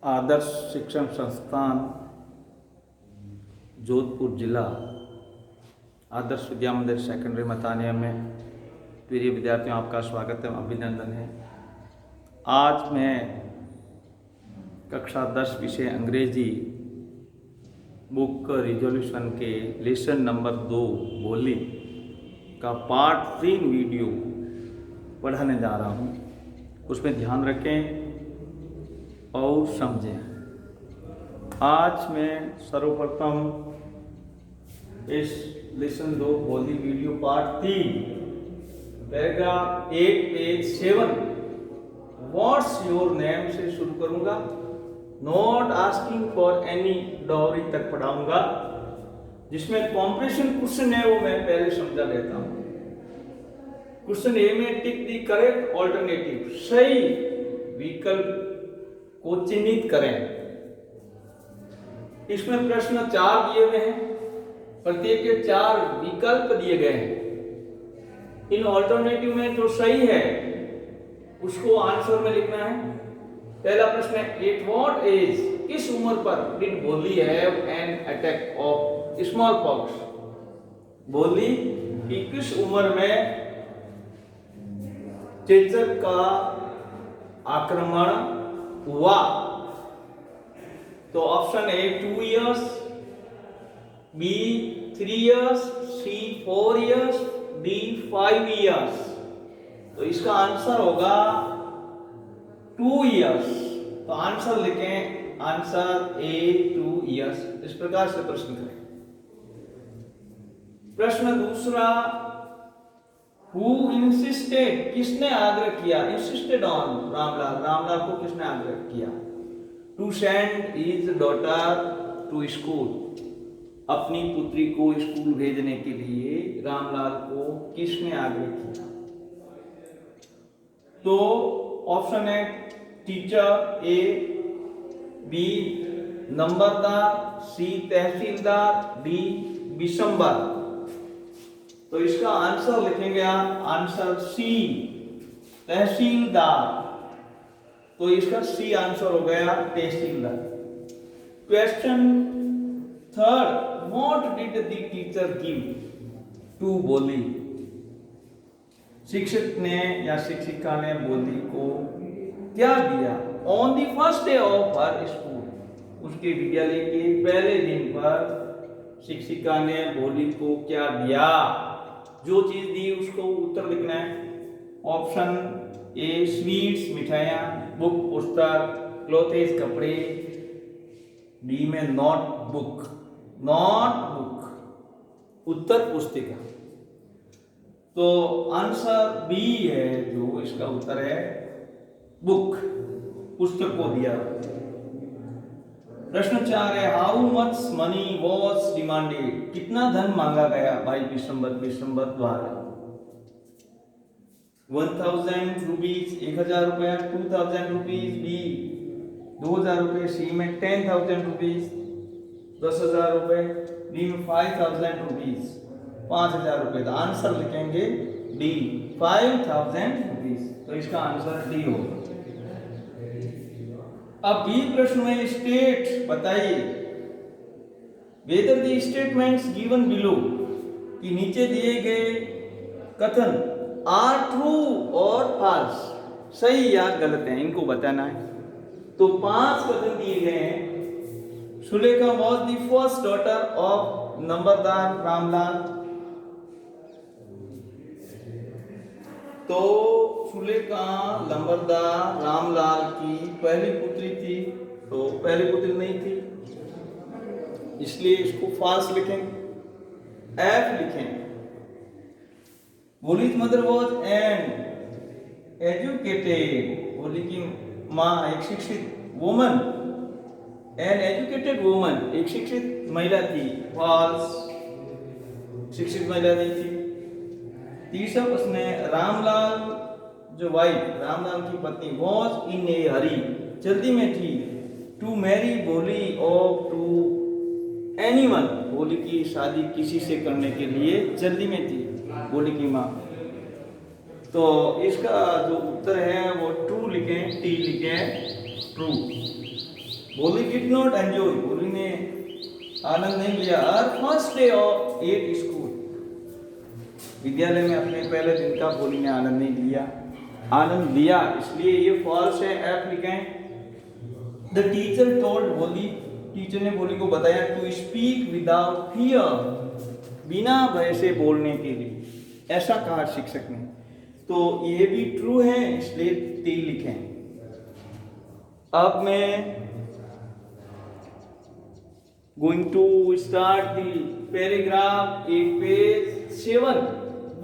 आदर्श शिक्षण संस्थान जोधपुर जिला आदर्श विद्या मंदिर सेकेंडरी मतानिया में प्रिय विद्यार्थियों, आपका स्वागत है, अभिनंदन है। आज मैं कक्षा 10 विषय अंग्रेजी बुक रिजोल्यूशन के लेसन नंबर 2 बोली का पार्ट 3 वीडियो पढ़ाने जा रहा हूँ। उसमें ध्यान रखें और समझें। आज मैं सर्वप्रथम इस लेसन 2 बोली video part 3 paragraph 8 page 7 what's your name से शुरू करूंगा। Not asking for any dowry तक पढ़ाऊंगा, जिसमें कॉम्प्रिहेंशन क्वेश्चन है वो मैं पहले समझा लेता हूं। क्वेश्चन ए में टिक दी करेक्ट ऑल्टरनेटिव, सही विकल्प को चिन्हित करें। इसमें प्रश्न 4 दिए गए हैं, प्रत्येक के 4 विकल्प दिए गए हैं। इन ऑल्टरनेटिव में जो सही है उसको आंसर में लिखना है। पहला प्रश्न है, एट व्हाट एज, किस उम्र पर डिड बोली have an attack of small pox, बोली कि किस उम्र में चेचक का आक्रमण हुआ। तो option A 2 years, B 3 years, C 4 years, D 5 years. तो इसका आंसर होगा 2 इयर्स। तो आंसर लिखें, आंसर ए 2 इयर्स। इस प्रकार से प्रश्न करें। प्रश्न दूसरा, हु इंसिस्टेड, किसने आग्रह किया, इंसिस्टेड ऑन रामलाल, रामलाल को किसने आग्रह किया, to send his daughter to school, अपनी पुत्री को स्कूल भेजने के लिए रामलाल को किसने आग्रह किया। तो ऑप्शन है टीचर ए, बी नंबरदार, सी तहसीलदार, डी बिशंबर। तो इसका आंसर लिखेंगे आप, आंसर सी तहसीलदार। तो इसका सी आंसर हो गया तहसीलदार। Question third, what did the teacher give to Bholi, शिक्षक ने या शिक्षिका ने बोली को क्या दिया। On the first day of her school, उसके विद्यालय के पहले दिन पर शिक्षिका ने बोली को क्या दिया। जो चीज दी उसको उत्तर लिखना है। ऑप्शन ए स्वीट्स मिठाइयाँ, बुक पुस्तक, क्लोथेस कपड़े, डी में नोट बुक, नोट बुक उत्तर पुस्तिका। तो आंसर बी है, जो इसका उत्तर है बुक, पुस्तक को दिया। प्रश्न 4 है, how much money was demanded, कितना धन मांगा गया भाई बिशंबर द्वारा। 1000 रुपीज, 1000 रुपया, 2000 रुपीज, बी 2000 रुपये, सी में 10,000 रुपीज 10,000 रुपए, डी में 5,000 रुपीज 5,000 रुपए। तो आंसर लिखेंगे डी 5,000 रुपीज। तो इसका आंसर डी होगा। अब बी प्रश्न में स्टेट बताइए whether the statements given below, कि नीचे दिए गए कथन आर ट्रू और फॉल्स, सही या गलत है, इनको बताना है। तो 5 कथन दिए गए हैं। Sulekha was the first daughter of नंबरदार रामलाल। तो सुलेखा नंबरदार रामलाल की पहली पुत्री थी, तो पहली पुत्री नहीं थी, इसलिए इसको फॉल्स लिखें, एफ लिखें। बोली मदर वॉज एन एजुकेटेड, बोली की माँ एक शिक्षित वुमन, एन एजुकेटेड वुमन एक शिक्षित महिला थी, फॉल्स, शिक्षित महिला नहीं थी। तीसरा प्रश्न है, रामलाल जो वाइफ, रामलाल की पत्नी, वॉज इन ए हरी, जल्दी में थी, टू मैरी बोली ऑफ टू एनीवन, बोली की शादी किसी से करने के लिए जल्दी में थी बोली की माँ। तो इसका जो उत्तर है वो ट्रू लिखें, टी लिखें ट्रू। बोली डिड नॉट एंजॉय, बोली ने आनंद नहीं लिया her first day of at school, विद्यालय में अपने पहले दिन का बोली ने आनंद नहीं लिया। आनंद लिया इसलिए ये फॉल्स है, एफ लिखें। द टीचर टोल्ड बोली, टीचर ने बोली को बताया टू स्पीक विदाउट फियर, बिना भय से बोलने के लिए, ऐसा कहा शिक्षक ने। तो ये भी ट्रू है इसलिए टी लिखें। अब मैं going to start the paragraph in page 7.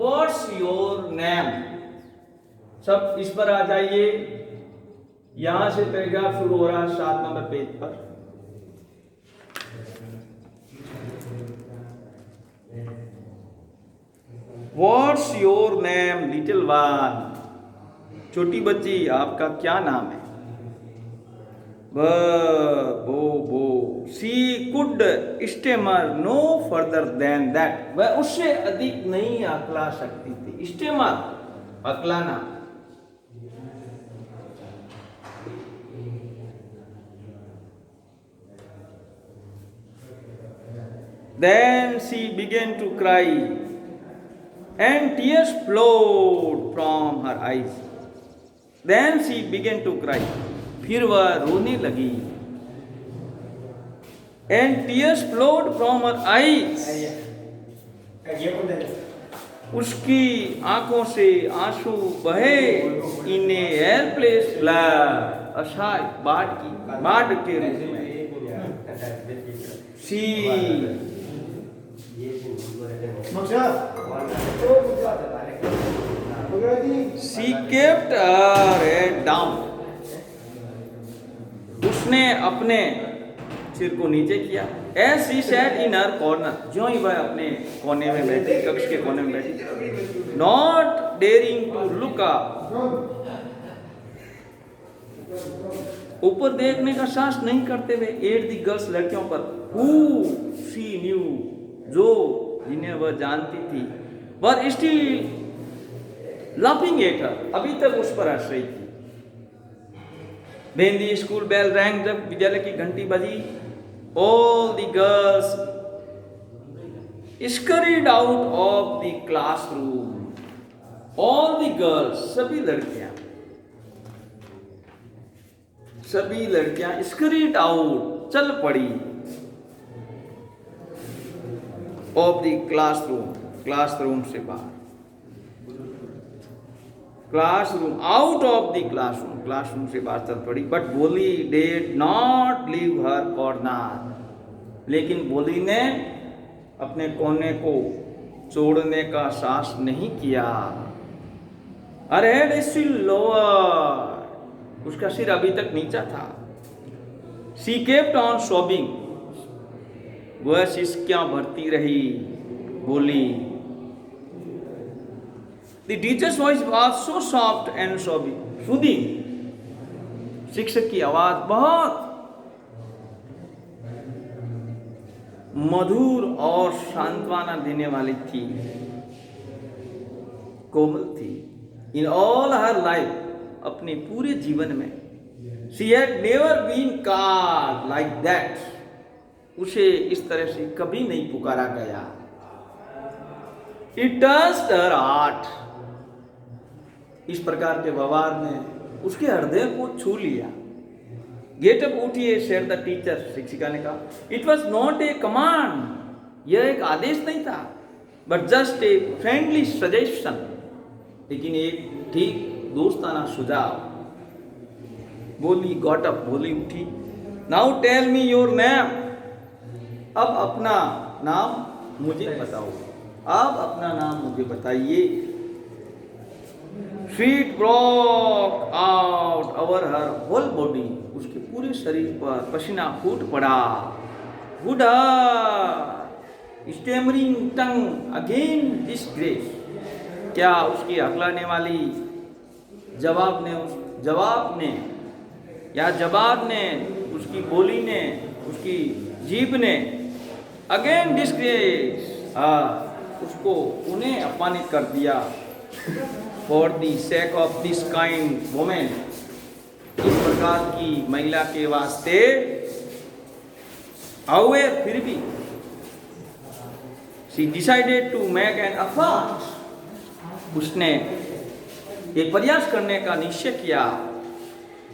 What's your name? सब इस पर आ जाइए, यहां से पैराग्राफ शुरू हो रहा है 7 नंबर पेज पर। What's your name, little one? छोटी बच्ची आपका क्या नाम है? बो she could stammer no further than that, वह उससे अधिक नहीं अकला सकती थी। स्टेमर अकलाना। Then she began to cry and tears flowed from her eyes. Then she began to cry. फिर वह रोने लगी। And tears flowed from her eyes. उसकी आंखों से आंसू बहे। In a helpless flood, असहाय बाढ़ के रूप में। She kept her head down. उसने अपने सिर को नीचे किया। As she sat in her corner, जो ही वह अपने कोने में बैठी, कक्ष के कोने में बैठी, not daring to look up, ऊपर देखने का साहस नहीं करते हुए, एट दी गर्ल्स, लड़कियों पर, who she knew, जो जिन्हें वह जानती थी, were still laughing at her, अभी तक उस पर हंस रही थी। When the school bell rang, जब विद्यालय की घंटी बजी, all the girls scurried out of the classroom. All the girls, सभी लड़कियां scurried out, चल पड़ी, of the classroom से बाहर, out of the classroom से बाहर चल पड़ी। But बोली did not leave her corner, लेकिन बोली ने अपने कोने को छोड़ने का साहस नहीं किया। Her head is still lower, उसका सिर अभी तक नीचा था। She kept on sobbing, वह सिसकियां भरती रही, बोली। The teacher's voice was so soft and soothing, शिक्षक की आवाज बहुत मधुर और सांत्वना देने वाली थी, कोमल थी। In all her life, अपने पूरे जीवन में, she had never been called like that, उसे इस तरह से कभी नहीं पुकारा गया। It touched her heart, इस प्रकार के व्यवहार ने उसके हृदय को छू लिया। गेट अप, उठिए, said the teacher, शिक्षिका ने कहा। It was not a command, यह एक आदेश नहीं था, but just a friendly suggestion, लेकिन एक ठीक दोस्ताना सुझाव। बोली got up, बोली उठी। Now tell me your name, अब अपना नाम मुझे बताओ, अब अपना नाम मुझे बताइए। Sweat broke out over her whole body, उसके पूरे शरीर पर पसीना फूट पड़ा। Would her stammering tongue again disgrace, क्या उसकी अकलाने वाली जवाब ने उसकी बोली ने, उसकी जीभ ने अगेन डिस्ग्रेस, उसको उन्हें अपमानित कर दिया। For the sake of this kind women, इस प्रकार की महिला के वास्ते However, फिर भी she decided to make an effort. उसने एक प्रयास करने का निश्चय किया.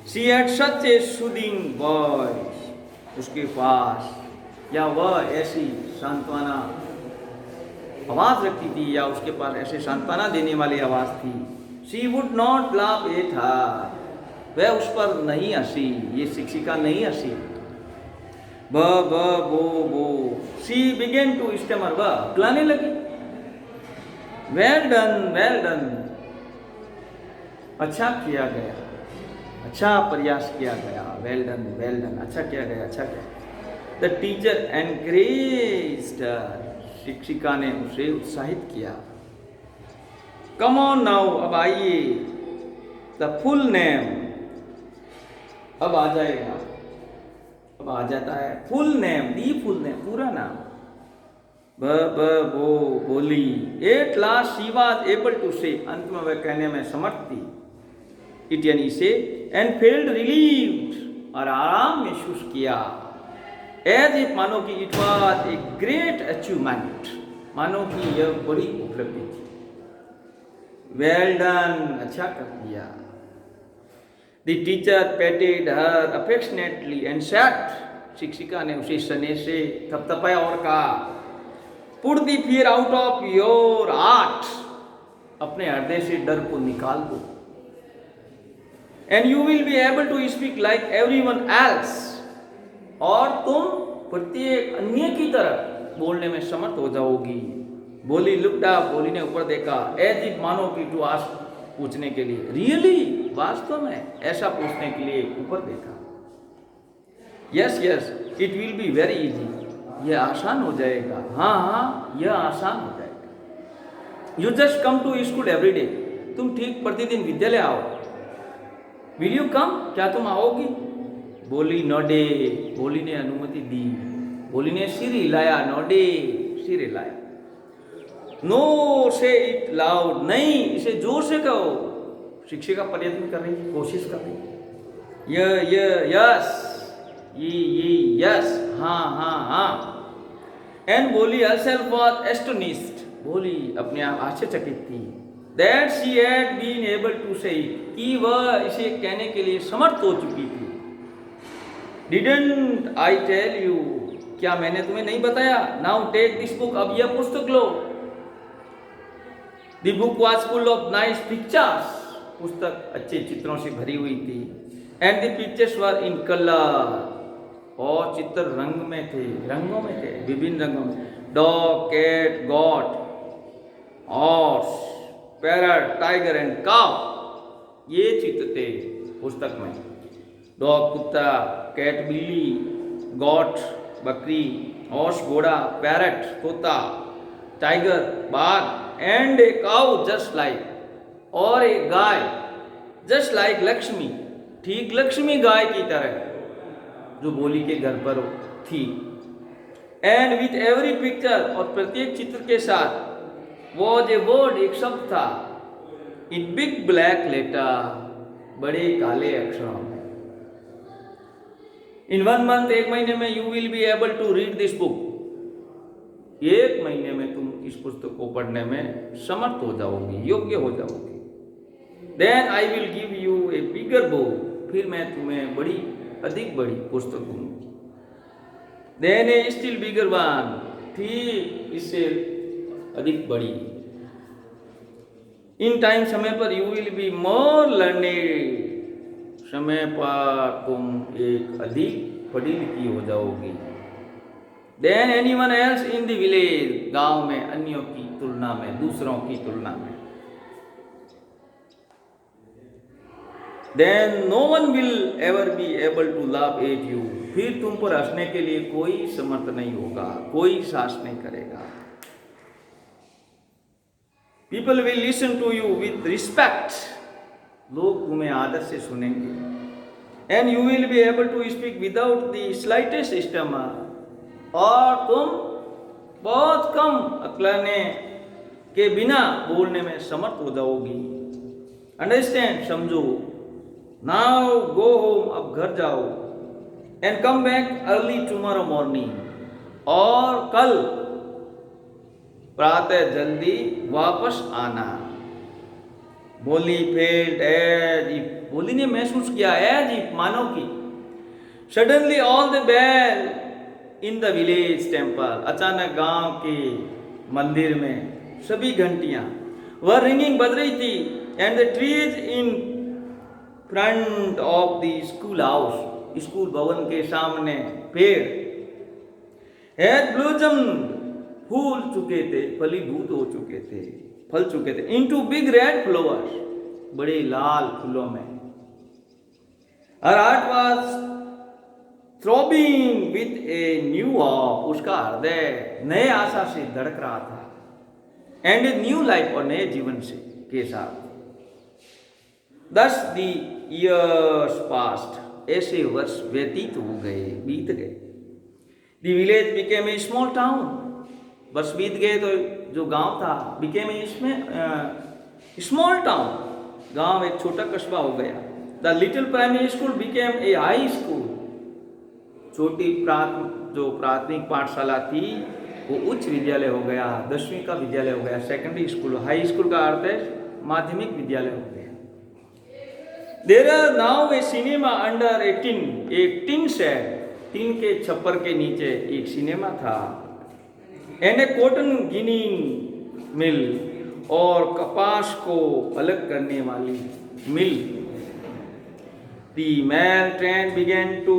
She had such a soothing voice. उसके पास या वह ऐसी सांत्वना आवाज रखती थी या उसके पास ऐसे सांत्वना देने वाली आवाज थी. She would not laugh at her. वह उस पर नहीं हंसी. ये शिक्षिका नहीं हंसी. ब ब बो. She began to stammer. वह बुलाने लगी. Well done. अच्छा किया गया. अच्छा प्रयास किया गया. Well done. अच्छा किया गया. The teacher encouraged her. शिक्षिका ने उसे उत्साहित किया. Come on now. अब आइए. The full name. अब आ जाएगा. अब आ जाता है. Full name. The full name. पूरा नाम. बो बोली. At last she was able to say. अंत में वह कहने में समर्थ थी. It यानी से and felt relieved. और आराम महसूस किया. As if मानो कि it was a great achievement. मानो कि यह बड़ी उपलब्धि थी. Well done. अच्छा कर दिया. The teacher patted her affectionately and said. शिक्षिका ने उसे स्नेह से थपथपाया और कहा. Put the fear out of your heart. अपने हृदय से डर को निकाल दो. And you will be able to speak like everyone else. और तुम प्रत्येक अन्य की तरह बोलने में समर्थ हो जाओगी. बोली looked up. बोली ने ऊपर देखा. As if मानो कि to ask. पूछने के लिए. Really? वास्तव में ऐसा पूछने के लिए ऊपर देखा. Yes. It will be very easy. यह आसान हो जाएगा. हाँ यह आसान हो जाएगा. You just come to school every day. तुम ठीक प्रतिदिन विद्यालय आओ. Will you come? क्या तुम आओगी? बोली नोडे. बोली ने अनुमति दी. बोली ने सिर हिलाया. नोडे. सिर हिलाया. नो से इट लाउड. नहीं इसे जोर से कहो. शिक्षिका प्रयत्न कर रही, कोशिश कर रही. यस. ये यस. हाँ. एंड बोली herself was astonished. बोली अपने आप आश्चर्यचकित थी. That she had been able to say. कि वह इसे कहने के लिए समर्थ हो चुकी थी. Didn't I tell you? क्या मैंने तुम्हें नहीं बताया? Now take this book. अब यह पुस्तक लो. The book was full of nice pictures. पुस्तक अच्छे चित्रों से भरी हुई थी. And the pictures were in color. और चित्र रंगों में थे. विभिन्न रंगों में. Dog, cat, goat, horse, parrot, tiger and cow. ये चित्र थे पुस्तक में. डॉग कुत्ता, कैट बिल्ली, गॉट बकरी, हॉर्स घोड़ा, पैरट तोता, टाइगर बाघ and a cow just like. और एक गाय जस्ट लाइक लक्ष्मी. ठीक लक्ष्मी गाय की तरह जो बोली के घर पर थी. And with every picture. और प्रत्येक चित्र के साथ वॉज ए वर्ड. एक शब्द था. In big black letter. बड़े काले अक्षरों में. इन 1 month. 1 महीने में. You will be able to read this book. 1 महीने में तुम इस पुस्तक को पढ़ने में समर्थ हो जाओगी, योग्य हो जाओगी. Then I will give you a bigger book. फिर मैं तुम्हें अधिक बड़ी पुस्तक दूंगी. Then a still bigger one. फिर इससे अधिक बड़ी. इन टाइम समय पर you will be more learned. समय पर तुम एक अधिक पढ़ी लिखी हो जाओगी. Then anyone else in the village. गांव में अन्यों की तुलना में, दूसरों की तुलना में. Then no one will ever be able to laugh at you. फिर तुम पर हंसने के लिए कोई समर्थ नहीं होगा, कोई साहस नहीं करेगा. People will listen to you with respect. लोग तुम्हें आदर से सुनेंगे. And you will be able to speak without the slightest stammer. और तुम बहुत कम अक्लाने के बिना बोलने में समर्थ हो जाओगी. अंडरस्टैंड. समझो. Now go home. अब घर जाओ. And come back early tomorrow morning, और कल प्रातः जल्दी वापस आना। बोली फेल्ट एज इफ, बोली ने महसूस किया एज इफ, मानो कि suddenly all the bell in the village temple, अचानक गांव के मंदिर में सभी घंटियां वह रिंगिंग बज रही थी। And the trees in front of the school house, school भवन के सामने पेड़ हैड ब्लूजम्ड, फूल चुके थे, फलीभूत हो चुके थे, फल चुके थे। इनटू बिग रेड फ्लावर्स, बड़े लाल फूलों में। Her heart was throbbing with a new hope, उसका हृदय नए आशा से धड़क रहा था। एंड ए न्यू लाइफ, और नए जीवन से के साथ। Thus the years passed, ऐसे वर्ष व्यतीत हो गए, बीत गए। The village became a small town, वर्ष बीत गए तो जो गांव था became a small town, गांव एक छोटा कस्बा हो गया। The little primary school became a high school, छोटी जो प्राथमिक पाठशाला थी वो उच्च विद्यालय हो गया, 10वीं का विद्यालय हो गया। सेकेंडरी स्कूल, हाई स्कूल का अर्थ है माध्यमिक विद्यालय हो गया। There are now a cinema under a tin, एक टिन शेड, टिन के छप्पर के नीचे एक सिनेमा था। एंड ए कॉटन गिनिंग मिल, और कपास को अलग करने वाली मिल। The mail train began to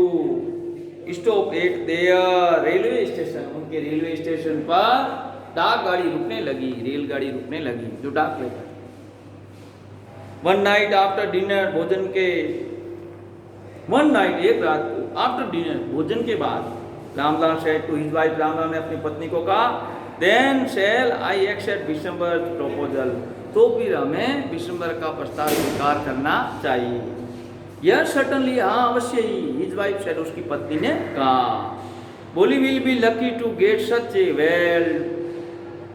stop at their railway station, उनके रेलवे स्टेशन पर डाक गाड़ी रुकने लगी, रेलगाड़ी रुकने लगी जो डाक लेकर। वन नाइट आफ्टर डिनर, भोजन के, वन नाइट, एक रात को, आफ्टर डिनर, भोजन के बाद, Ramlal said to his wife, Ramlal ने अपनी पत्नी को कहा, then shall I accept Vishambar proposal, तो फिर हमें विशंबर का प्रस्ताव स्वीकार करना चाहिए। यह सर्टनली, हाँ अवश्य ही, हिज वाइफ सेड, उसकी पत्नी ने कहा। बोली will be lucky to get such a well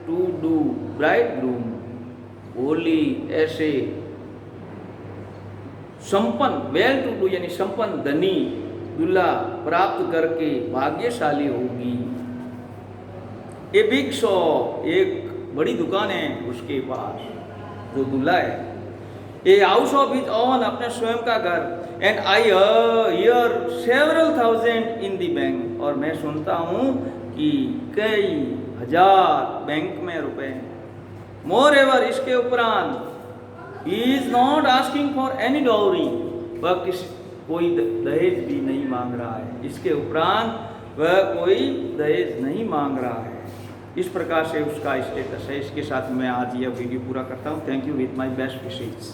to do bride groom, बोली ऐसे संपन्न, वेल टू डू यानी संपन्न धनी दूल्हा प्राप्त करके भाग्यशाली होगी। ए बिग शॉप, एक बड़ी दुकान है उसके पास, जो दूल्हा है। A house of his own, अपने स्वयं का घर। And I hear several thousand in the bank, और मैं सुनता हूँ कि कई हजार बैंक में रुपए। मोर एवर, इसके उपरांत, he is not asking for any dowry, वह कोई दहेज भी नहीं मांग रहा है। इसके उपरांत वह कोई दहेज नहीं मांग रहा है। इस प्रकार से उसका स्टेटस है। इसके साथ मैं आज यह वीडियो पूरा करता हूँ। Thank you, with my best wishes.